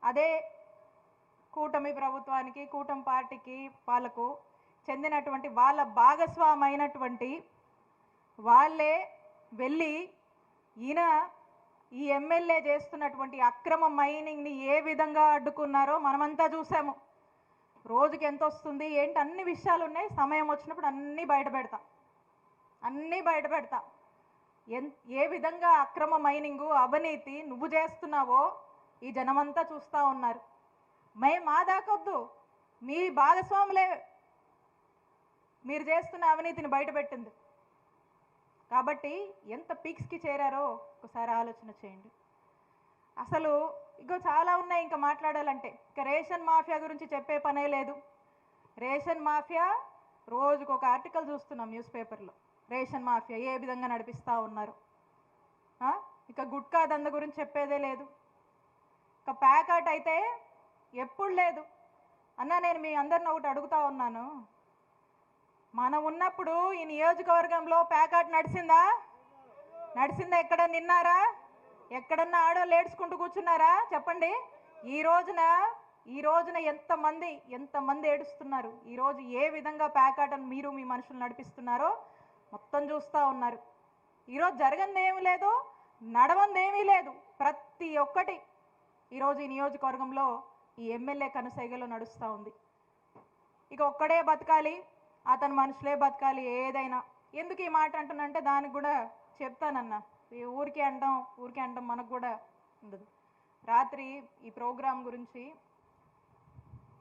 అదే కూటమి ప్రభుత్వానికి, కూటమి పార్టీకి వాళ్ళకు చెందినటువంటి వాళ్ళ భాగస్వామైనటువంటి వాళ్ళే వెళ్ళి ఈయన ఈ ఎమ్మెల్యే చేస్తున్నటువంటి అక్రమ మైనింగ్ని ఏ విధంగా అడ్డుకున్నారో మనమంతా చూసాము. రోజుకి ఎంత వస్తుంది ఏంటి అన్ని విషయాలు ఉన్నాయి. సమయం వచ్చినప్పుడు అన్నీ బయట పెడతా. ఏ విధంగా అక్రమ మైనింగు అవినీతి నువ్వు చేస్తున్నావో ఈ జనమంతా చూస్తూ ఉన్నారు. మా దాకొద్దు, మీ భాగస్వాములే మీరు చేస్తున్న అవినీతిని బయటపెట్టింది. కాబట్టి ఎంత పీక్స్కి చేరారో ఒకసారి ఆలోచన చేయండి. అసలు ఇగో చాలా ఉన్నాయి ఇంకా మాట్లాడాలంటే. ఇక రేషన్ మాఫియా గురించి చెప్పే పనే లేదు. రేషన్ మాఫియా రోజుకు ఒక ఆర్టికల్ చూస్తున్నాం న్యూస్ పేపర్లో. రేషన్ మాఫియా ఏ విధంగా నడిపిస్తూ ఉన్నారు. ఇక గుట్కా దంద గురించి చెప్పేదే లేదు. ఇక ప్యాకెట్ అయితే ఎప్పుడు లేదు. అన్న నేను మీ అందరిని ఒకటి అడుగుతా ఉన్నాను, మనం ఉన్నప్పుడు ఈ నియోజకవర్గంలో ప్యాకెట్ నడిచిందా? ఎక్కడ నిన్నారా? ఎక్కడన్నా ఆడోళ్ళు ఏడ్చుకుంటూ కూర్చున్నారా? చెప్పండి. ఈ రోజున ఎంతమంది ఏడుస్తున్నారు. ఈరోజు ఏ విధంగా ప్యాకెట్ను మీరు మీ మనుషులు నడిపిస్తున్నారో మొత్తం చూస్తూ ఉన్నారు. ఈరోజు జరగందేమీ లేదు, నడవందేమీ లేదు. ప్రతి ఒక్కటి ఈరోజు ఈ నియోజకవర్గంలో ఈ ఎమ్మెల్యే కనుసైగలో నడుస్తూ ఉంది. ఇక ఒక్కడే బతకాలి, అతని మనుషులే బతకాలి. ఏదైనా ఎందుకు ఈ మాట అంటున్నంటే దానికి కూడా చెప్తానన్నా. ఊరికే అంటాం మనకు కూడా ఉండదు. రాత్రి ఈ ప్రోగ్రాం గురించి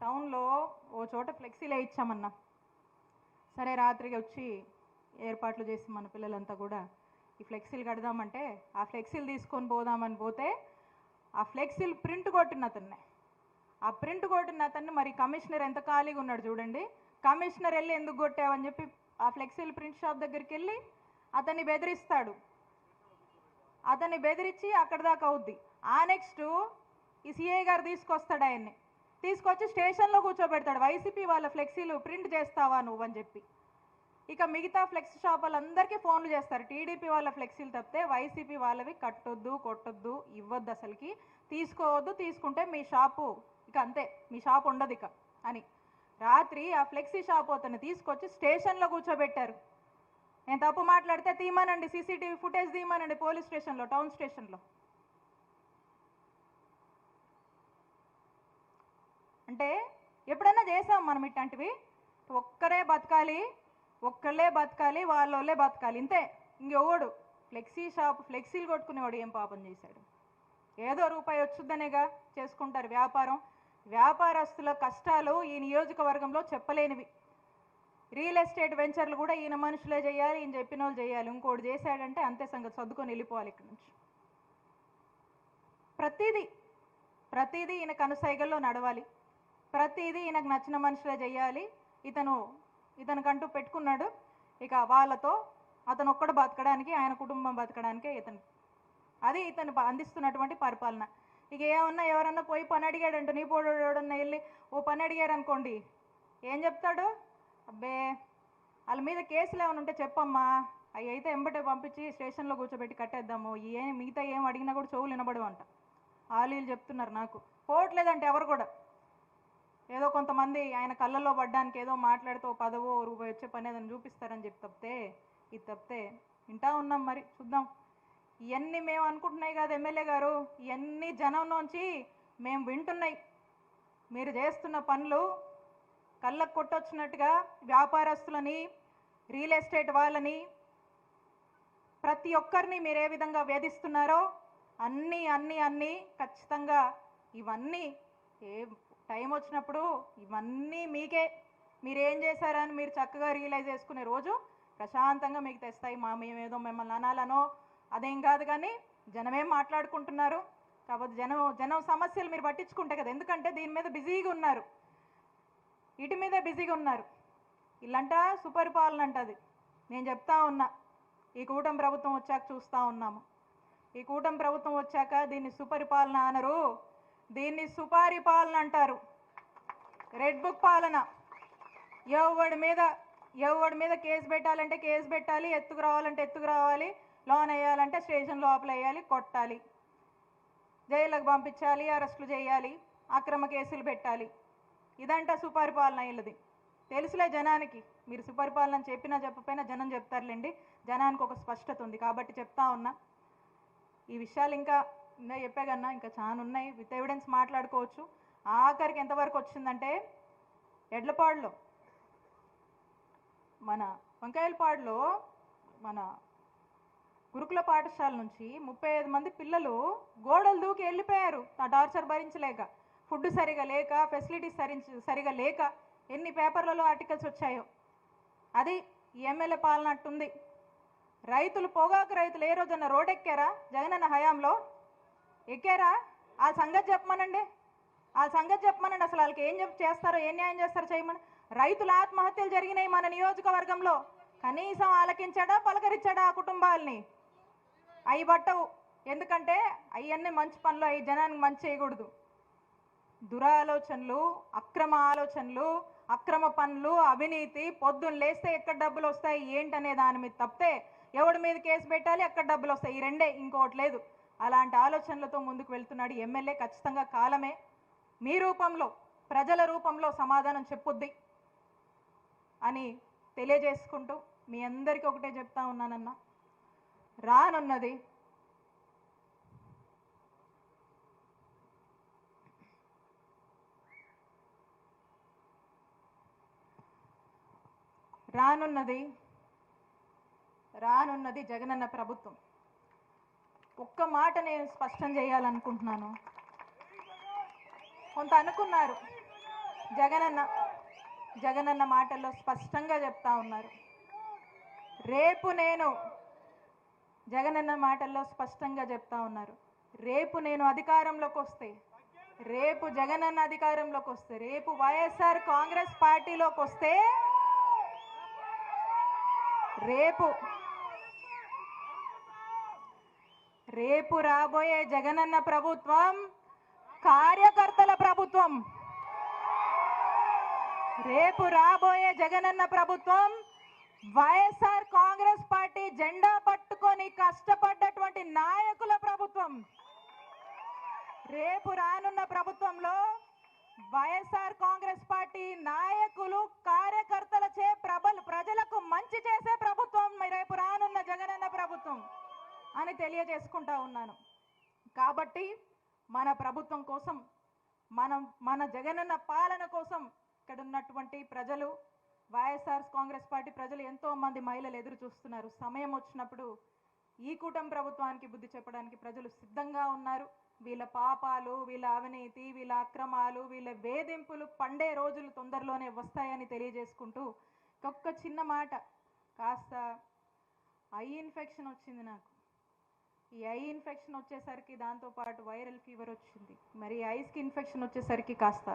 టౌన్లో ఓ చోట ఫ్లెక్సీలే ఇచ్చామన్నా. సరే రాత్రికి వచ్చి ఏర్పాట్లు చేసి మన పిల్లలంతా కూడా ఈ ఫ్లెక్సీలు కడదామంటే ఆ ఫ్లెక్సీలు తీసుకొని పోదామని పోతే ఆ ఫ్లెక్సీలు ప్రింట్ కొట్టిన అతన్ని మరి కమిషనర్ ఎంత ఖాళీగా ఉన్నాడు చూడండి. కమిషనర్ వెళ్ళి ఎందుకు కొట్టావని చెప్పి ఆ ఫ్లెక్సీలు ప్రింట్ షాప్ దగ్గరికి వెళ్ళి అతన్ని బెదిరిస్తాడు. అతన్ని బెదిరించి అక్కడ దాకా అవుద్ది. ఆ నెక్స్ట్ ఈ సిఐ గారు తీసుకొస్తాడు, ఆయన్ని తీసుకొచ్చి స్టేషన్లో కూర్చోబెడతాడు. వైసీపీ వాళ్ళ ఫ్లెక్సీలు ప్రింట్ చేస్తావా నువ్వని చెప్పి. ఇక మిగతా ఫ్లెక్స్ షాప్ వాళ్ళందరికీ ఫోన్లు చేస్తారు. టీడీపీ వాళ్ళ ఫ్లెక్సీలు తప్పితే వైసీపీ వాళ్ళవి కట్టొద్దు, కొట్టొద్దు, ఇవ్వద్దు, అసలుకి తీసుకోవద్దు, తీసుకుంటే మీ షాపు ఇక అంతే, మీ షాప్ ఉండదు ఇక అని రాత్రి ఆ ఫ్లెక్సీ షాప్ అతన్ని తీసుకొచ్చి స్టేషన్లో కూర్చోబెట్టారు. నేను తప్పు మాట్లాడితే తీయమనండి, సీసీటీవీ ఫుటేజ్ తీయమనండి పోలీస్ స్టేషన్లో, టౌన్ స్టేషన్లో. అంటే ఎప్పుడైనా చేసాం మనం ఇట్లాంటివి? ఒక్కళ్ళే బతకాలి, వాళ్ళోళ్ళే బతకాలి, ఇంతే. ఇంకెవడు ఫ్లెక్సీలు కొట్టుకునేవాడు ఏం పాపం చేశాడు? ఏదో రూపాయి వచ్చుద్దనేగా చేసుకుంటారు వ్యాపారం. వ్యాపారస్తుల కష్టాలు ఈ నియోజకవర్గంలో చెప్పలేనివి. రియల్ ఎస్టేట్ వెంచర్లు కూడా ఈయన మనుషులే చేయాలి, ఈయన చెప్పిన వాళ్ళు చేయాలి. ఇంకోటి చేశాడంటే అంతే సంగతి, సర్దుకొని వెళ్ళిపోవాలి ఇక్కడి నుంచి. ప్రతిదీ ఈయన కనుసైగల్లో నడవాలి, ప్రతిదీ ఈయనకు నచ్చిన మనుషులే చేయాలి. ఇతనికంటూ పెట్టుకున్నాడు. ఇక వాళ్ళతో అతను ఒక్కడు బతకడానికి, ఆయన కుటుంబం బతకడానికే ఇతను అందిస్తున్నటువంటి పరిపాలన. ఇక ఏమన్నా ఎవరన్నా పోయి పని అడిగాడంటే, నీ పోడన్నా వెళ్ళి ఓ పని అడిగారు అనుకోండి, ఏం చెప్తాడు? అబ్బే వాళ్ళ మీద కేసులు ఏమైనా ఉంటే చెప్పమ్మా, అవి అయితే ఎంబటే పంపించి స్టేషన్లో కూర్చోబెట్టి కట్టేద్దాము, మిగతా ఏం అడిగినా కూడా చెవులు వినబడవు అంట. వీళ్ళు చెప్తున్నారు నాకు. పోవట్లేదంటే ఎవరు కూడా, ఏదో కొంతమంది ఆయన కళ్ళల్లో పడ్డానికి ఏదో మాట్లాడితే ఓ పదవో రూపాయి వచ్చే పని ఏదైనా చూపిస్తారని చెప్పి తప్పితే వింటా ఉన్నాం. మరి చూద్దాం. ఇవన్నీ మేము అనుకుంటున్నాయి కాదు ఎమ్మెల్యే గారు, ఇవన్నీ జనంలోంచి మేము వింటున్నాయి. మీరు చేస్తున్న పనులు కళ్ళకు కొట్టొచ్చినట్టుగా వ్యాపారస్తులని, రియల్ ఎస్టేట్ వాళ్ళని, ప్రతి ఒక్కరిని మీరు ఏ విధంగా వేధిస్తున్నారో అన్నీ ఖచ్చితంగా ఇవన్నీ టైం వచ్చినప్పుడు ఇవన్నీ మీకే, మీరేం చేశారని మీరు చక్కగా రియలైజ్ చేసుకునే రోజు ప్రశాంతంగా మీకు తెస్తాయి. మేమేదో మిమ్మల్ని అనాలనో అదేం కాదు, కానీ జనమేం మాట్లాడుకుంటున్నారు కాబట్టి జనం సమస్యలు మీరు పట్టించుకుంటే కదా. ఎందుకంటే దీని మీద బిజీగా ఉన్నారు, వీటి మీదే బిజీగా ఉన్నారు. ఇల్లంట సుపరిపాలన అంటది. నేను చెప్తా ఉన్నా, ఈ కూటమి ప్రభుత్వం వచ్చాక చూస్తూ ఉన్నాము. ఈ కూటమి ప్రభుత్వం వచ్చాక దీన్ని సుపరిపాలన అనరు, దీన్ని సుపారిపాలన అంటారు. రెడ్ బుక్ పాలన. ఎవడి మీద కేసు పెట్టాలంటే కేసు పెట్టాలి, ఎత్తుకు రావాలంటే ఎత్తుకు రావాలి, లోన్ వేయాలంటే స్టేషన్ లోపల వేయాలి, కొట్టాలి. జైళ్ళకు పంపించాలి, అరెస్టులు చేయాలి, అక్రమ కేసులు పెట్టాలి. ఇదంట సుపరిపాలన వీళ్ళది. తెలుసులే జనానికి, మీరు సుపరిపాలన చెప్పినా చెప్పకపోయినా జనం చెప్తారులేండి. జనానికి ఒక స్పష్టత ఉంది కాబట్టి చెప్తా ఉన్నా. ఈ విషయాలు ఇంకా చెప్పే కన్నా ఇంకా చాలా ఉన్నాయి. విత్ ఎవిడెన్స్ మాట్లాడుకోవచ్చు. ఆఖరికి ఎంతవరకు వచ్చిందంటే ఎడ్లపాడులో, మన వంకాయలపాడులో మన గురుకుల పాఠశాల నుంచి 35 మంది పిల్లలు గోడలు దూకి వెళ్ళిపోయారు. ఆ టార్చర్ భరించలేక, ఫుడ్ సరిగా లేక, ఫెసిలిటీస్ సరిగా లేక ఎన్ని పేపర్లలో ఆర్టికల్స్ వచ్చాయో. అది ఎమ్మెల్యే పాలన అట్టుంది. రైతులు, పొగాకు రైతులు ఏ రోజన్నా రోడ్ ఎక్కారా? జగనన్న హయాంలో ఎక్కారా? ఆ సంగతి చెప్పమనండి, ఆ సంగతి చెప్పమనండి. అసలు వాళ్ళకి ఏం చేస్తారో, ఏం న్యాయం చేస్తారో చేయమని. రైతుల ఆత్మహత్యలు జరిగినాయి మన నియోజకవర్గంలో. కనీసం ఆలకించాడా, పలకరించాడా ఆ కుటుంబాలని? అవి పట్టవు. ఎందుకంటే అవన్నీ మంచి పనులు, అవి జనానికి మంచి చేయకూడదు. దురాలోచనలు, అక్రమ ఆలోచనలు, అక్రమ పనులు, అవినీతి, పొద్దున్న లేస్తే ఎక్కడ డబ్బులు వస్తాయి ఏంటనే దాని మీద తప్పితే ఎవడి మీద కేసు పెట్టాలి, ఎక్కడ డబ్బులు వస్తాయి, ఈ రెండే, ఇంకోటి లేదు. అలాంటి ఆలోచనలతో ముందుకు వెళ్తున్నాడు ఎమ్మెల్యే. ఖచ్చితంగా కాలమే మీ రూపంలో, ప్రజల రూపంలో సమాధానం చెప్పుద్ది అని తెలియజేసుకుంటూ మీ అందరికీ ఒకటే చెప్తా ఉన్నానన్న, రానున్నది రానున్నది జగనన్న ప్రభుత్వం. ఒక్క మాట నేను స్పష్టం చేయాలనుకుంటున్నాను. కొంత అనుకున్నారు, జగనన్న మాటల్లో స్పష్టంగా చెప్తా ఉన్నారు. జగనన్న మాటల్లో స్పష్టంగా చెప్తా ఉన్నారు, రేపు నేను అధికారంలోకి వస్తే, రేపు జగనన్న అధికారంలోకి వస్తే, రేపు వైఎస్ఆర్ కాంగ్రెస్ పార్టీలోకి వస్తే, రేపు రాబోయే జగనన్న ప్రభుత్వం కార్యకర్తల ప్రభుత్వం. రేపు రాబోయే జగనన్న ప్రభుత్వం వైఎస్ఆర్ కాంగ్రెస్ పార్టీ జెండా పట్టుకొని కష్టపడ్డటువంటి నాయకుల ప్రభుత్వం. రేపు రానున్న ప్రభుత్వంలో వైఎస్ఆర్ కాంగ్రెస్ పార్టీ నాయకులు, కార్యకర్తలచే ప్రజలకు మంచి చేసే ప్రభుత్వం రేపు రానున్న జగనన్న ప్రభుత్వం అని తెలియజేసుకుంటా ఉన్నాను. కాబట్టి మన ప్రభుత్వం కోసం, మన జగనన్న పాలన కోసం ఇక్కడ ఉన్నటువంటి ప్రజలు, వైఎస్ఆర్ కాంగ్రెస్ పార్టీ ప్రజలు, ఎంతో మంది మహిళలు ఎదురు చూస్తున్నారు. సమయం వచ్చినప్పుడు ఈ కూటమి ప్రభుత్వానికి బుద్ధి చెప్పడానికి ప్రజలు సిద్ధంగా ఉన్నారు. వీళ్ళ పాపాలు, వీళ్ళ అవినీతి, వీళ్ళ అక్రమాలు, వీళ్ళ వేధింపులు పండే రోజులు తొందరలోనే వస్తాయని తెలియజేసుకుంటూ ఒక్క చిన్న మాట, కాస్త ఐ ఇన్ఫెక్షన్ వచ్చింది నాకు. ఈ ఐ ఇన్ఫెక్షన్ వచ్చేసరికి దాంతోపాటు వైరల్ ఫీవర్ వచ్చింది. మరి ఐస్కి ఇన్ఫెక్షన్ వచ్చేసరికి కాస్త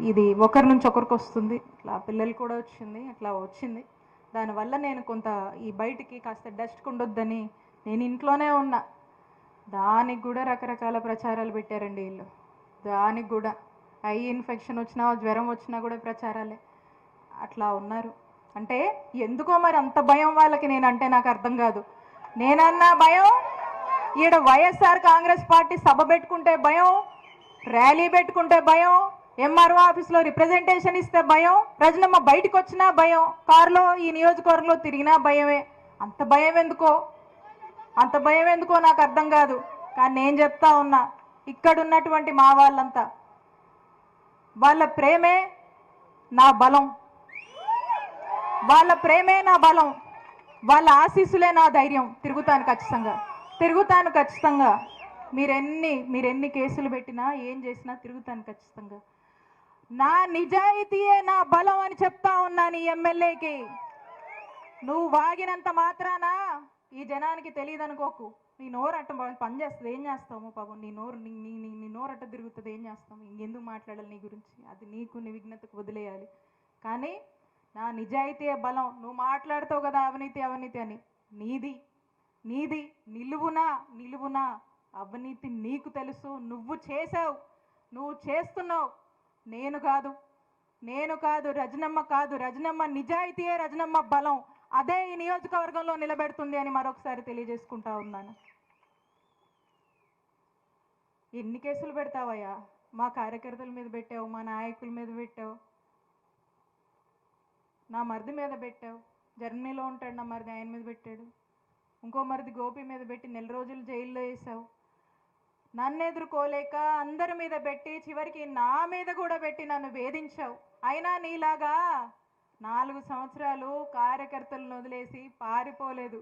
ఇది ఒకరి నుంచి ఒకరికి వస్తుంది. ఇట్లా పిల్లలు కూడా అట్లా వచ్చింది. దానివల్ల నేను కొంత ఈ బయటికి కాస్త డస్ట్ ఉండొద్దని నేను ఇంట్లోనే ఉన్నా. దానికి కూడా రకరకాల ప్రచారాలు పెట్టారండి వీళ్ళు. దానికి కూడా ఐ ఇన్ఫెక్షన్ వచ్చినా, జ్వరం వచ్చినా కూడా ప్రచారాలే. అట్లా ఉన్నారు. అంటే ఎందుకో మరి అంత భయం వాళ్ళకి, నేనంటే నాకు అర్థం కాదు. నేనన్నా భయం, ఈడ వైఎస్ఆర్ కాంగ్రెస్ పార్టీ సభ పెట్టుకుంటే భయం, ర్యాలీ పెట్టుకుంటే భయం, ఎంఆర్ఓ ఆఫీస్లో రిప్రజెంటేషన్ ఇస్తే భయం, రజనమ్మ బయటకు వచ్చినా భయం, కారులో ఈ నియోజకవర్గంలో తిరిగినా భయమే. అంత భయం ఎందుకో నాకు అర్థం కాదు. కానీ నేను చెప్తా ఉన్నా, ఇక్కడున్నటువంటి మా వాళ్ళంతా, వాళ్ళ ప్రేమే నా బలం, వాళ్ళ ఆశీస్సులే నా ధైర్యం. తిరుగుతాను ఖచ్చితంగా. మీరెన్ని కేసులు పెట్టినా, ఏం చేసినా తిరుగుతాను ఖచ్చితంగా. నా నిజాయితీయే నా బలం అని చెప్తా ఉన్నాను ఈ ఎమ్మెల్యేకి. నువ్వు వాగినంత మాత్రాన ఈ జనానికి తెలియదు అనుకోకు. నీ నోరట్ట పనిచేస్తుంది, ఏం చేస్తాము పాపం. నీ నోరట్ట తిరుగుతుంది, ఏం చేస్తాము. ఇంకెందుకు మాట్లాడాలి నీ గురించి, అది నీ విఘ్నతకు వదిలేయాలి. కానీ నా నిజాయితీయే బలం. నువ్వు మాట్లాడుతావు కదా అవినీతి అని, నీది నిలువునా అవినీతి నీకు తెలుసు. నువ్వు చేసావు, నువ్వు చేస్తున్నావు. నేను కాదు, రజనమ్మ నిజాయితీయే రజనమ్మ బలం. అదే ఈ నియోజకవర్గంలో నిలబెడుతుంది అని మరొకసారి తెలియజేసుకుంటా ఉన్నాను. ఎన్ని కేసులు పెడతావయ్యా? మా కార్యకర్తల మీద పెట్టావు, మా నాయకుల మీద పెట్టావు, నా మరిది మీద పెట్టావు. జర్మనీలో ఉంటాడు నా మరిది, ఆయన మీద పెట్టాడు. ఇంకో మరిది గోపి మీద పెట్టి 4 రోజులు జైల్లో వేసావు. నన్ను ఎదుర్కోలేక అందరి మీద పెట్టి చివరికి నా మీద కూడా పెట్టి నన్ను వేధించావు. అయినా నీలాగా 4 సంవత్సరాలు కార్యకర్తలను వదిలేసి పారిపోలేదు.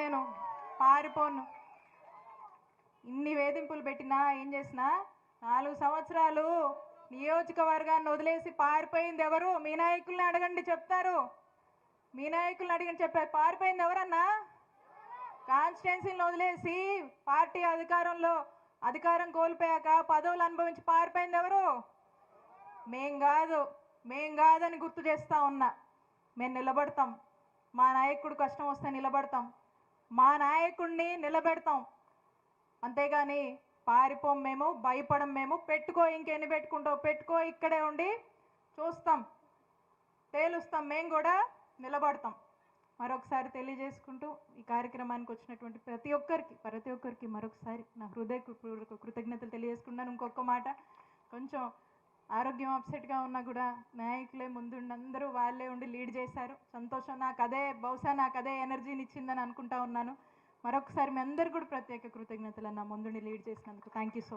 నేను పారిపోను. ఇన్ని వేధింపులు పెట్టినా ఏం చేసినా 4 సంవత్సరాలు నియోజకవర్గాన్ని వదిలేసి పారిపోయింది ఎవరు? మీ నాయకుల్ని అడగండి, చెప్తారు. మీ నాయకుల్ని అడిగని చెప్పారు. పారిపోయింది ఎవరన్నా? కాన్స్టిట్యున్సీని వదిలేసి పార్టీ అధికారం కోల్పోయాక పదవులు అనుభవించి పారిపోయింది ఎవరు? మేం కాదని గుర్తు చేస్తా ఉన్నా. మేము నిలబడతాం. మా నాయకుడు కష్టం వస్తే నిలబడతాం. మా నాయకుడిని నిలబెడతాం. అంతేగాని పారిపోం మేము, భయపడం మేము. పెట్టుకో, ఇంకెన్ని పెట్టుకుంటావు పెట్టుకో, ఇక్కడే ఉండి చూస్తాం, తేలుస్తాం. మేము కూడా నిలబడతాం. మరొకసారి తెలియజేసుకుంటూ ఈ కార్యక్రమానికి వచ్చినటువంటి ప్రతి ఒక్కరికి మరొకసారి నా హృదయపూర్వక కృతజ్ఞతలు తెలియజేసుకున్నాను. ఇంకొక మాట, కొంచెం ఆరోగ్యం అప్సెట్గా ఉన్నా కూడా నాయకులే ముందుండి అందరూ వాళ్ళే ఉండి లీడ్ చేశారు. సంతోషం. బహుశా నాకు అదే ఎనర్జీని ఇచ్చిందని అనుకుంటా ఉన్నాను. మరొకసారి మీ అందరు కూడా ప్రత్యేక కృతజ్ఞతలు. నా ముందుండి లీడ్ చేసినందుకు థ్యాంక్ యూ సో